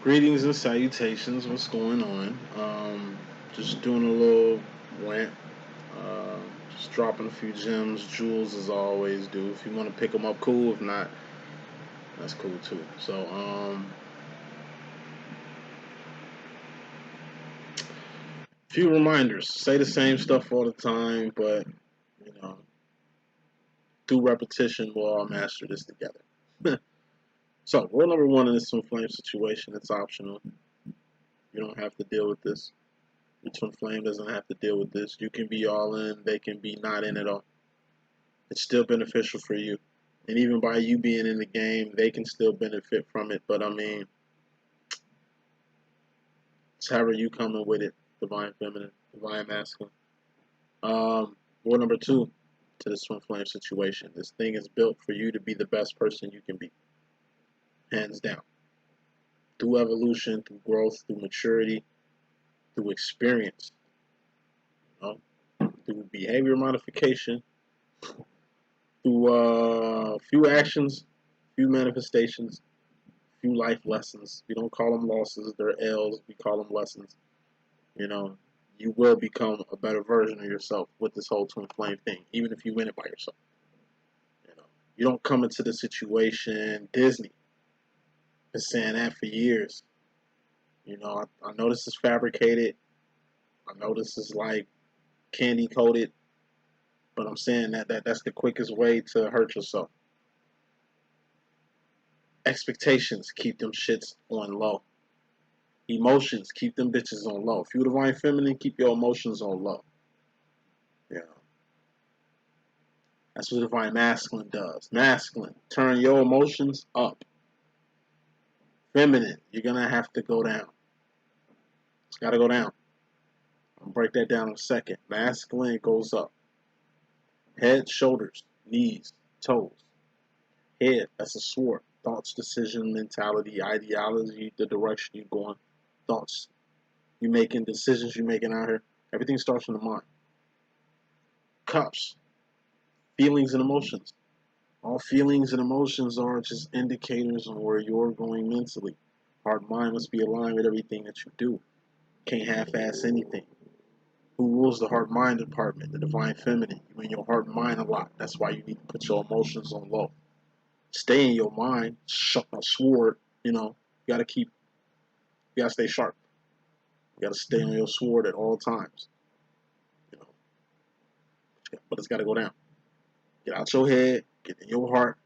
Greetings and salutations. What's going on? Just doing a little rant. Just dropping a few gems, jewels as I always do. If you want to pick them up, cool. If not, that's cool too. So, few reminders. Say the same stuff all the time, but you know, through repetition, we'll all master this together. So, rule number one in this twin flame situation, it's optional. You don't have to deal with this. Your twin flame doesn't have to deal with this. You can be all in, they can be not in at all. It's still beneficial for you. And even by you being in the game, they can still benefit from it. But I mean, it's however you coming with it, divine feminine, divine masculine. Rule number two to this twin flame situation. This thing is built for you to be the best person you can be. Hands down. Through evolution, through growth, through maturity, through experience, you know, through behavior modification, through few actions, few manifestations, few life lessons. We don't call them losses; they're L's. We call them lessons. You know, you will become a better version of yourself with this whole twin flame thing, even if you win it by yourself. You know, you don't come into the situation. Disney been saying that for years. You know, I know this is fabricated. I know this is like candy coated, but I'm saying that's the quickest way to hurt yourself. Expectations keep them shits on low. Emotions keep them bitches on low. If you're divine feminine, keep your emotions on low. Yeah, that's what divine masculine does. Masculine, turn your emotions up. Feminine, you're gonna have to go down. It's gotta go down. I'll break that down in a second. Masculine goes up. Head, shoulders, knees, toes. Head, that's a sword. Thoughts, decision, mentality, ideology, the direction you're going. Thoughts you making, decisions you making out here. Everything starts from the mind. Cups, feelings and emotions. All feelings and emotions are just indicators on where you're going mentally. Heart mind must be aligned with everything that you do. Can't half-ass anything. Who rules the heart mind department? The divine feminine. You in your heart and mind a lot. That's why you need to put your emotions on low. Stay in your mind. Sword. You know, you gotta keep. You gotta stay sharp. You gotta stay on your sword at all times. You know, but it's gotta go down. Get out your head. Get in your heart.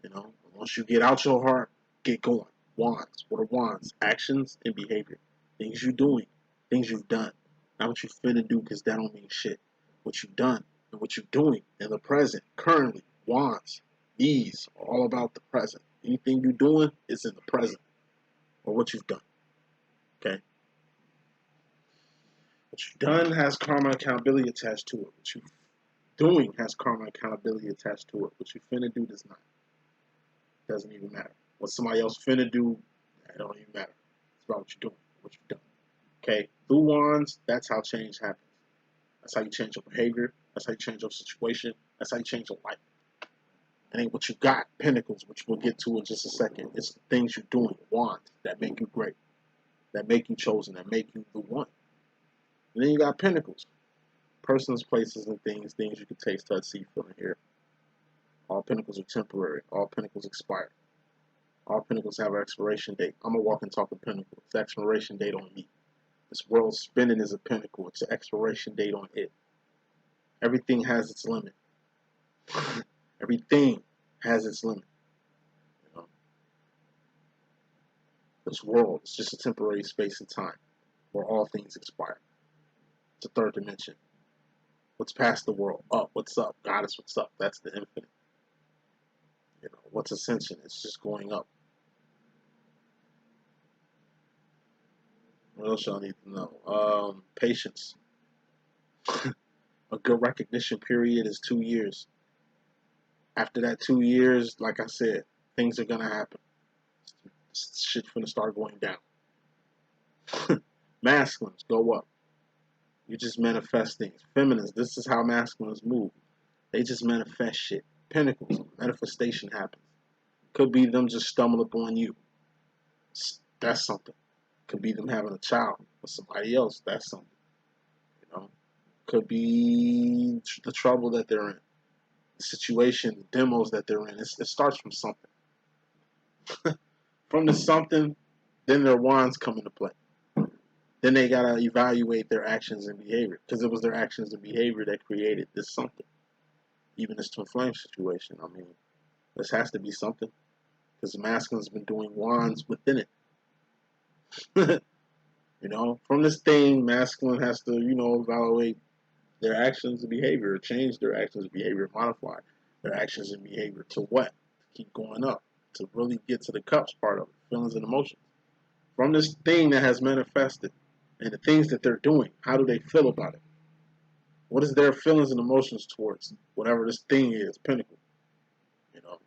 You know, once you get out your heart, get going. Wands. What are wands? Actions and behavior. Things you're doing. Things you've done. Not what you finna do, because that don't mean shit. What you've done and what you're doing in the present, currently. Wands. These are all about the present. Anything you're doing is in the present. Or what you've done. Okay? What you've done has karma accountability attached to it. What you're doing has karma accountability attached to it. What you finna do does not. Doesn't even matter. What somebody else finna do, that don't even matter. It's about what you're doing, what you've done. Okay? Through wands, that's how change happens. That's how you change your behavior. That's how you change your situation. That's how you change your life. It ain't what you got, pentacles, which we'll get to in just a second. It's the things you're doing, wands, that make you great, that make you chosen, that make you the one. And then you got pentacles, persons, places, and things you can taste, touch, see, feel, and hear. All pentacles are temporary. All pentacles expire. All pentacles have an expiration date. I'm a walking, talking pentacle. It's the expiration date on me. This world spinning is a pentacle. It's an expiration date on it. Everything has its limit. Everything has its limit. You know? This world is just a temporary space and time where all things expire. It's a third dimension. What's past the world? Up. What's up? Goddess, what's up? That's the infinite. You know, what's ascension? It's just going up. What else y'all need to know? Patience. A good recognition period is 2 years. After that 2 years, like I said, things are gonna happen. Shit's gonna start going down. Masculines go up. You just manifest things. Feminines, this is how masculines move. They just manifest shit. Pentacles, manifestation happens. Could be them just stumble upon you. That's something. Could be them having a child with somebody else. That's something. You know, could be the trouble that they're in, the situation, the demos that they're in. It starts from something. From the something, then their wands come into play. Then they gotta evaluate their actions and behavior, because it was their actions and behavior that created this something. Even this twin flame situation. I mean, this has to be something, because the masculine's been doing wands within it. You know, from this thing, masculine has to, you know, evaluate their actions and behavior, change their actions and behavior, modify their actions and behavior to what? To keep going up, to really get to the cups part of it, feelings and emotions. From this thing that has manifested and the things that they're doing, how do they feel about it? What is their feelings and emotions towards whatever this thing is, pinnacle? You know,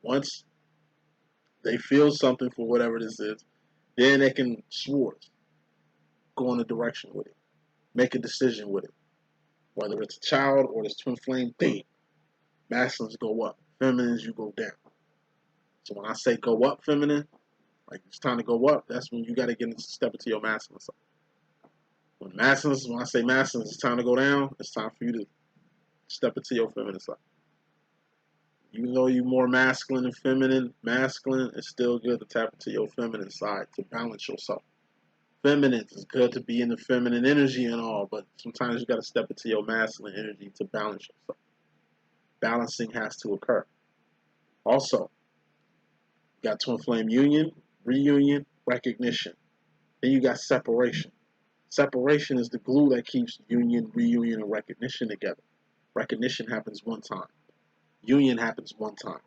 once they feel something for whatever this is, then they can swords go in a direction with it, make a decision with it. Whether it's a child or this twin flame thing, masculines go up, feminines you go down. So when I say go up, feminine, like it's time to go up, that's when you got to get into step into your masculine side. When I say masculines, it's time to go down. It's time for you to step into your feminine side. Even though you're more masculine and feminine, masculine, it's still good to tap into your feminine side to balance yourself. Feminine, it's good to be in the feminine energy and all, but sometimes you got to step into your masculine energy to balance yourself. Balancing has to occur. Also, you got twin flame union, reunion, recognition. Then you got separation. Separation is the glue that keeps union, reunion, and recognition together. Recognition happens one time. Union happens one time.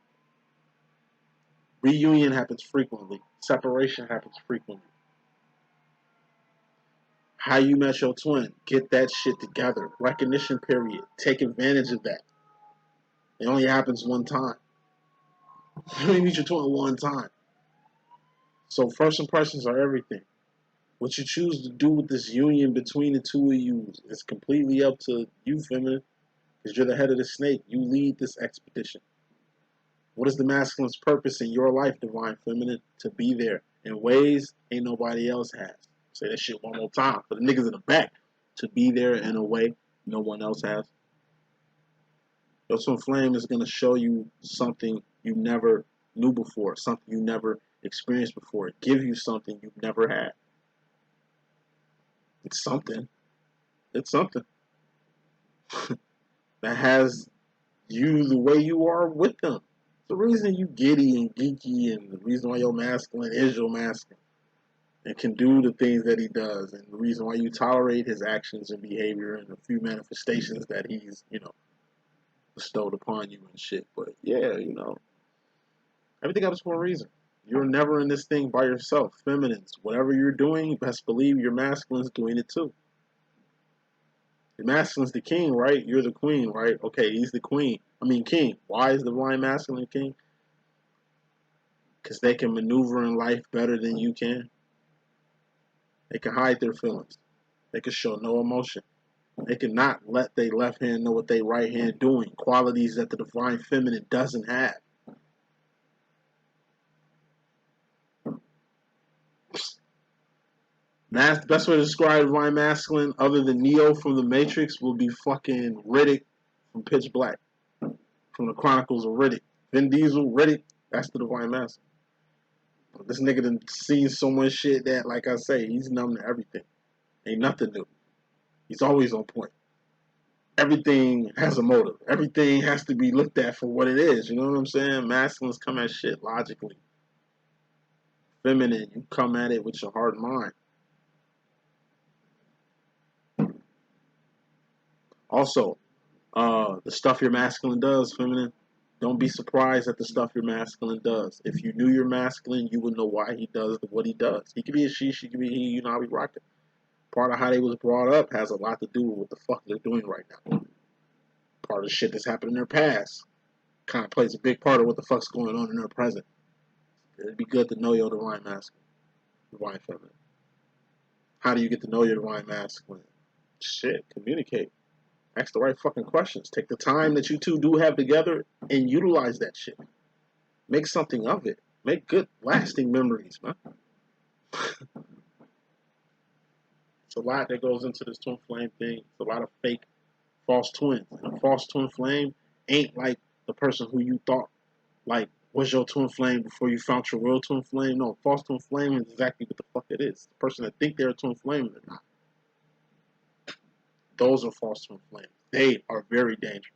Reunion happens frequently. Separation happens frequently. How you met your twin, get that shit together. Recognition period. Take advantage of that. It only happens one time. You only meet your twin one time. So first impressions are everything. What you choose to do with this union between the two of you is completely up to you, feminine, because you're the head of the snake. You lead this expedition. What is the masculine's purpose in your life, divine feminine? To be there in ways ain't nobody else has. Say that shit one more time for the niggas in the back. To be there in a way no one else has. Your twin flame is going to show you something you never knew before, something you never experienced before, give you something you've never had. It's something. It's something that has you the way you are with them. The reason you giddy and geeky, and the reason why your masculine is your masculine and can do the things that he does, and the reason why you tolerate his actions and behavior and a few manifestations that he's, you know, bestowed upon you and shit. But yeah, you know, everything happens for a reason. You're never in this thing by yourself. Feminines, whatever you're doing, best believe your masculine's doing it too. The masculine's the king, right? You're the queen, right? Okay, he's the queen. I mean, king. Why is the divine masculine king? Because they can maneuver in life better than you can. They can hide their feelings. They can show no emotion. They cannot let their left hand know what their right hand doing. Qualities that the divine feminine doesn't have. The best way to describe divine masculine, other than Neo from the Matrix, will be fucking Riddick from Pitch Black, from the Chronicles of Riddick. Vin Diesel, Riddick, that's the divine masculine. This nigga done seen so much shit that, like I say, he's numb to everything. Ain't nothing new. He's always on point. Everything has a motive. Everything has to be looked at for what it is. You know what I'm saying? Masculines come at shit logically. Feminine, you come at it with your heart and mind. Also, the stuff your masculine does, feminine, don't be surprised at the stuff your masculine does. If you knew your masculine, you would know why he does what he does. He could be a she could be he, you know how we rock it. Part of how they was brought up has a lot to do with what the fuck they're doing right now. Part of the shit that's happened in their past kind of plays a big part of what the fuck's going on in their present. It'd be good to know your divine masculine, divine feminine. How do you get to know your divine masculine? Shit, communicate. Ask the right fucking questions. Take the time that you two do have together and utilize that shit. Make something of it. Make good, lasting memories, man. It's a lot that goes into this twin flame thing. It's a lot of fake false twins. And a false twin flame ain't like the person who you thought like was your twin flame before you found your real twin flame. No, false twin flame is exactly what the fuck it is. The person that think they're a twin flame and they're not. Those are false twin flames. They are very dangerous.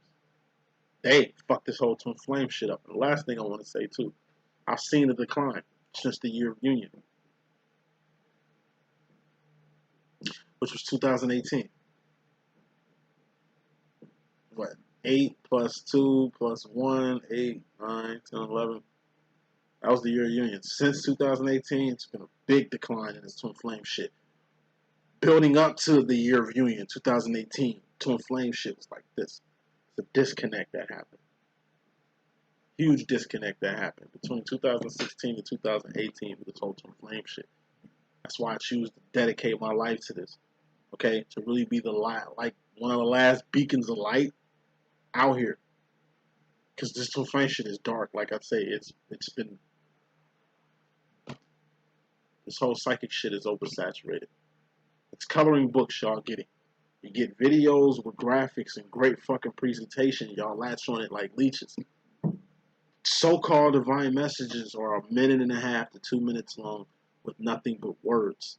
They fuck this whole twin flame shit up. And the last thing I want to say too, I've seen a decline since the year of union, which was 2018. What? 8 plus 2 plus 1, 8, 9, 10, 11. That was the year of union. Since 2018, it's been a big decline in this twin flame shit. Building up to the year of union, 2018, twin flame shit was like this. It's a disconnect that happened. Huge disconnect that happened between 2016 and 2018 with this whole twin flame shit. That's why I choose to dedicate my life to this. Okay? To really be the light, like one of the last beacons of light out here. Because this twin flame shit is dark. Like I say, it's been, this whole psychic shit is oversaturated. It's coloring books y'all getting. You get videos with graphics and great fucking presentation. Y'all latch on it like leeches. So-called divine messages are 1.5 to 2 minutes long with nothing but words.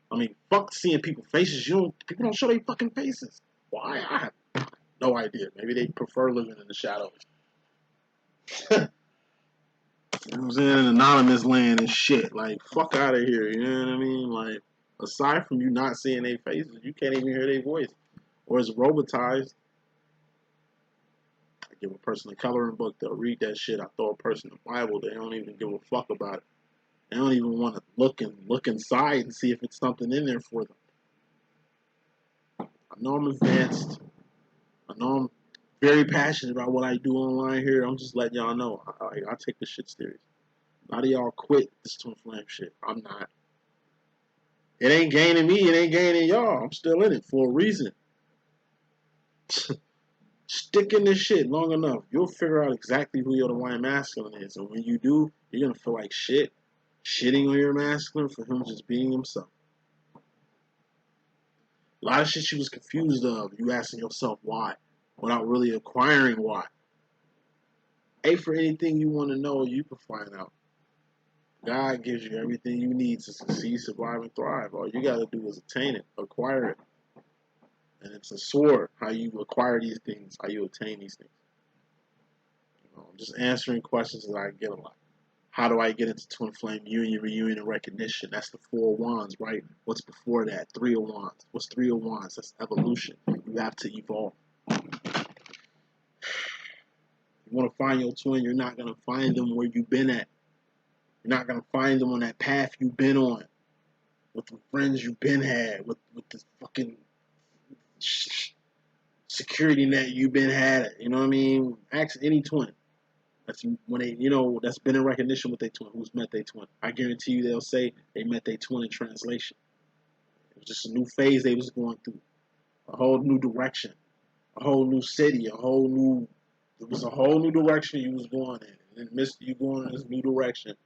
I mean, fuck seeing people's faces. People don't show their fucking faces. Why? I have no idea. Maybe they prefer living in the shadows. It was in an anonymous land and shit. Like, fuck out of here. You know what I mean? Like, aside from you not seeing their faces, you can't even hear their voice. Or it's robotized. I give a person a coloring book, they'll read that shit. I throw a person a Bible, they don't even give a fuck about it. They don't even want to look inside and see if it's something in there for them. I know I'm advanced. I know I'm very passionate about what I do online here. I'm just letting y'all know. I take this shit serious. A lot of y'all quit this twin flame shit. I'm not. It ain't gaining me. It ain't gaining y'all. I'm still in it for a reason. Stick in this shit long enough. You'll figure out exactly who your divine masculine is. And when you do, you're going to feel like shit. Shitting on your masculine for him just being himself. A lot of shit you was confused of. You asking yourself why. Without really acquiring why. A, for anything you want to know, you can find out. God gives you everything you need to succeed, survive, and thrive. All you got to do is attain it, acquire it. And it's a sword, how you acquire these things, how you attain these things. I'm just answering questions that I get a lot. How do I get into twin flame union, reunion, and recognition? That's the 4 of Wands, right? What's before that? 3 of Wands. What's 3 of Wands? That's evolution. You have to evolve. You want to find your twin, you're not going to find them where you've been at. You're not going to find them on that path you've been on. With the friends you've been had. With this fucking security net you've been had. You know what I mean? Ask any twin. That's when they, that's been in recognition with their twin, who's met their twin. I guarantee you they'll say they met their twin in translation. It was just a new phase they was going through. A whole new direction. A whole new city. It was a whole new direction you was going in. And then midst you going in this new direction,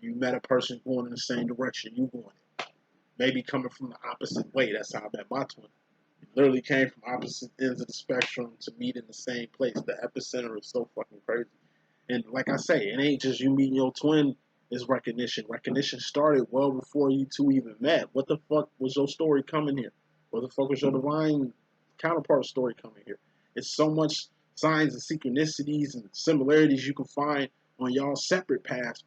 you met a person going in the same direction you going in. Maybe coming from the opposite way. That's how I met my twin. We literally came from opposite ends of the spectrum to meet in the same place. The epicenter is so fucking crazy. And like I say, it ain't just you meeting your twin is recognition. Recognition started well before you two even met. What the fuck was your story coming here? What the fuck was your divine counterpart story coming here? It's so much signs and synchronicities and similarities you can find on y'all separate paths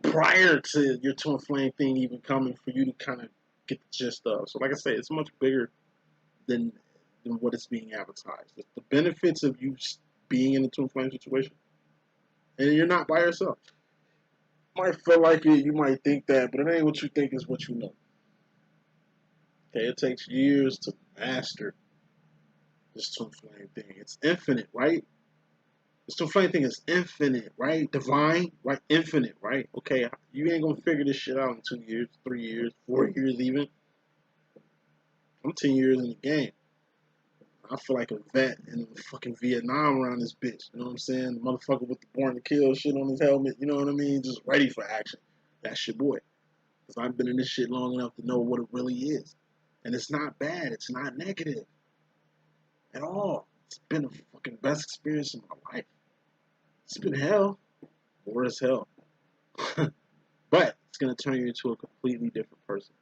prior to your twin flame thing even coming for you to kind of get the gist of. So like I say, it's much bigger than what it's being advertised. The benefits of you being in a twin flame situation, and you're not by yourself. You might feel like it, you might think that, but it ain't what you think, is what you know. Okay, it takes years to master this twin flame thing. It's infinite, right? This twin flame thing is infinite, right? Divine, right? Infinite, right? Okay, you ain't gonna figure this shit out in 2 years, 3 years, 4 years even. I'm 10 years in the game. I feel like a vet in fucking Vietnam around this bitch. You know what I'm saying? The motherfucker with the born to kill shit on his helmet. You know what I mean? Just ready for action. That's your boy. Because I've been in this shit long enough to know what it really is. And it's not bad. It's not negative at all. It's been the fucking best experience of my life. It's been hell. War is hell. But it's going to turn you into a completely different person.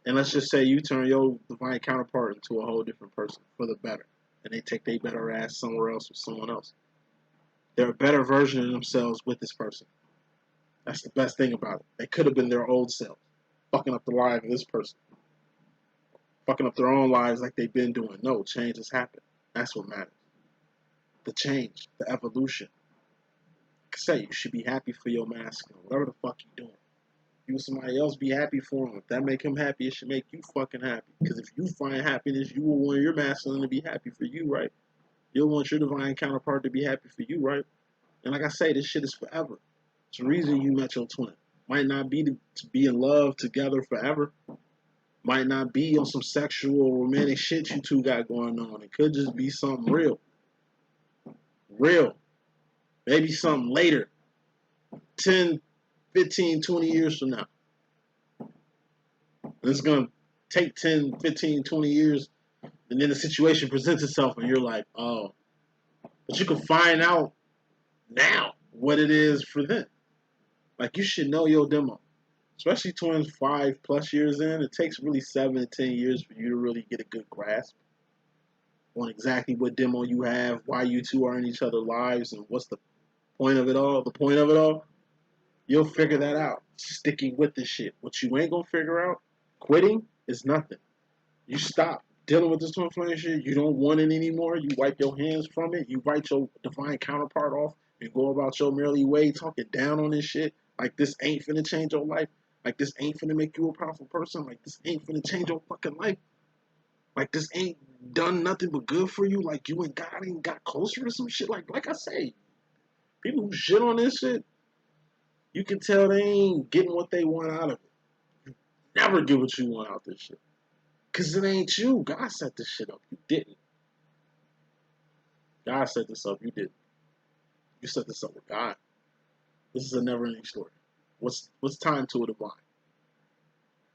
And let's just say you turn your divine counterpart into a whole different person for the better. And they take their better ass somewhere else with someone else. They're a better version of themselves with this person. That's the best thing about it. They could have been their old selves, fucking up the life of this person. Fucking up their own lives like they've been doing. No, change has happened. That's what matters. The change, the evolution. Like I say, you should be happy for your masculine, whatever the fuck you doing. You and somebody else be happy for him. If that make him happy, it should make you fucking happy. Because if you find happiness, you will want your masculine to be happy for you, right? You'll want your divine counterpart to be happy for you, right? And like I say, this shit is forever. It's the reason you met your twin. Might not be to be in love together forever. Might not be on some sexual, romantic shit you two got going on. It could just be something real. Real. Maybe something later. 10, 15, 20 years from now. And it's going to take 10, 15, 20 years, and then the situation presents itself, and you're like, oh. But you can find out now what it is for them. Like, you should know your demo. Especially twins 5+ years in, it takes really 7 to 10 years for you to really get a good grasp on exactly what demo you have, why you two are in each other's lives, and what's the point of it all. The point of it all, you'll figure that out. Sticking with this shit. What you ain't gonna figure out, quitting, is nothing. You stop dealing with this twin flame shit. You don't want it anymore. You wipe your hands from it. You write your divine counterpart off and go about your merely way, talking down on this shit. Like this ain't finna change your life. Like this ain't finna make you a powerful person. Like this ain't finna change your fucking life. Like this ain't done nothing but good for you. Like you and God ain't got closer or some shit. Like I say, people who shit on this shit, you can tell they ain't getting what they want out of it. You never get what you want out of this shit. Cause it ain't you. God set this shit up. You didn't. God set this up. You didn't. You set this up with God. This is a never-ending story. What's time to a divine?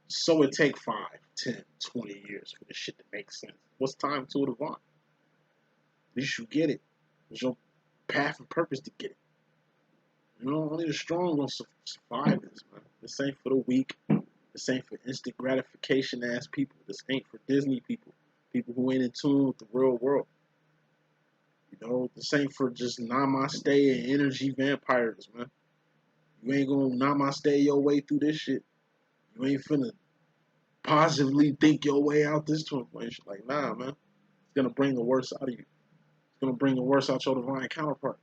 So it take 5, 10, 20 years for this shit to make sense. What's time to a divine? At least you get it. There's your path and purpose to get it. You know, only the strong gonna survive this, man. This ain't for the weak. This ain't for instant gratification ass people. This ain't for Disney people. People who ain't in tune with the real world. You know, this ain't for just namaste and energy vampires, man. You ain't gonna namaste your way through this shit. You ain't finna positively think your way out this twin flame shit. Like, nah, man. It's gonna bring the worst out of you. It's gonna bring the worst out your divine counterpart.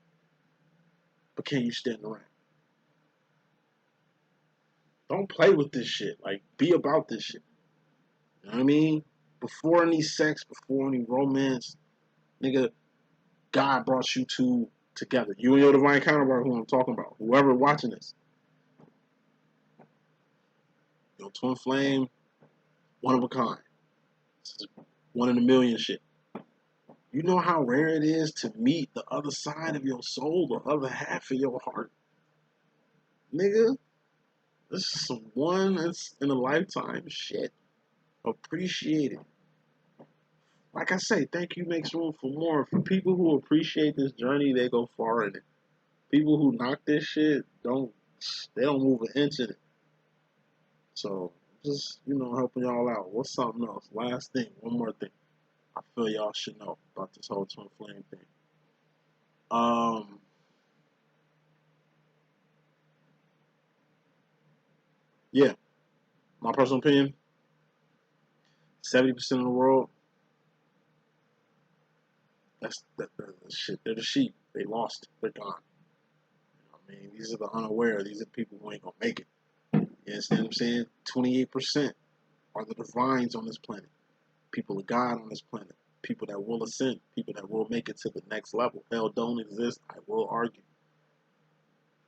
But can you stand around? Don't play with this shit. Like, be about this shit. You know what I mean? Before any sex, before any romance, nigga, God brought you two together. You and your divine counterpart, who I'm talking about. Whoever watching this. Your twin flame, one of a kind. This is one in a million shit. You know how rare it is to meet the other side of your soul, the other half of your heart? Nigga, this is some one in a lifetime shit. Appreciate it. Like I say, thank you makes room for more. For people who appreciate this journey, they go far in it. People who knock this shit they don't move an inch in it. So just, helping y'all out. What's something else? Last thing, one more thing I feel y'all should know about this whole twin flame thing. Yeah, my personal opinion, 70% of the world, that's shit. They're the sheep. They lost. They're gone. I mean, these are the unaware. These are the people who ain't gonna make it. You understand what I'm saying? 28% are the divines on this planet. People of God on this planet. People that will ascend. People that will make it to the next level. Hell don't exist. I will argue.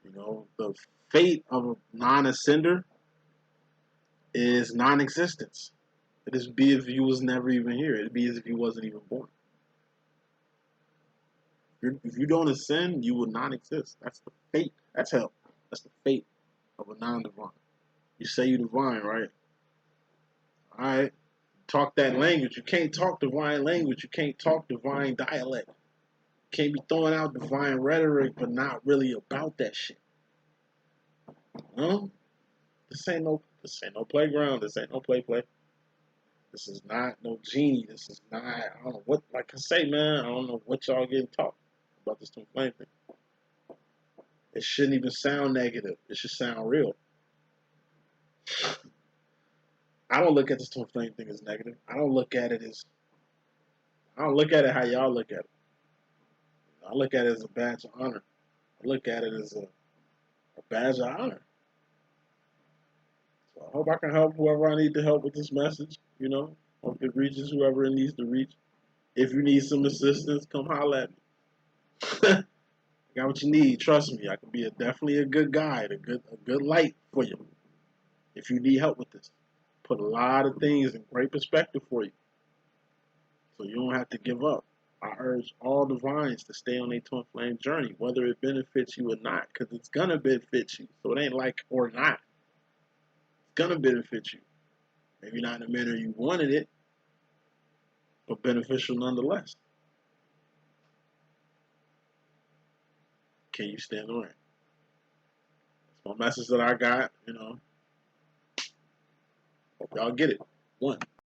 The fate of a non-ascender is non-existence. It'd be if you was never even here. It'd be as if you wasn't even born. If you don't ascend, you will not exist. That's the fate. That's hell. That's the fate of a non-divine. You say you divine, right? All right. Talk that language. You can't talk divine language. You can't talk divine dialect. You can't be throwing out divine rhetoric, but not really about that shit. No, this ain't no playground. This ain't no play. This is not no genie. This is not. I don't know what. Like I say, man, I don't know what y'all getting taught about this twin flame thing. It shouldn't even sound negative. It should sound real. I don't look at this twin flame thing as negative. I don't look at it as. I don't look at it how y'all look at it. I look at it as a badge of honor. I look at it as a badge of honor. So I hope I can help whoever I need to help with this message. You know, hope it reaches whoever it needs to reach. If you need some assistance, come holler at me. I got what you need. Trust me, I can be definitely a good guide, a good light for you. If you need help with this, put a lot of things in great perspective for you, so you don't have to give up. I urge all divines to stay on their twin flame journey, whether it benefits you or not, because it's gonna benefit you. So it ain't like or not. It's gonna benefit you. Maybe not in the manner you wanted it, but beneficial nonetheless. Can you stand the rain? That's my message that I got. You know, hope y'all get it. One.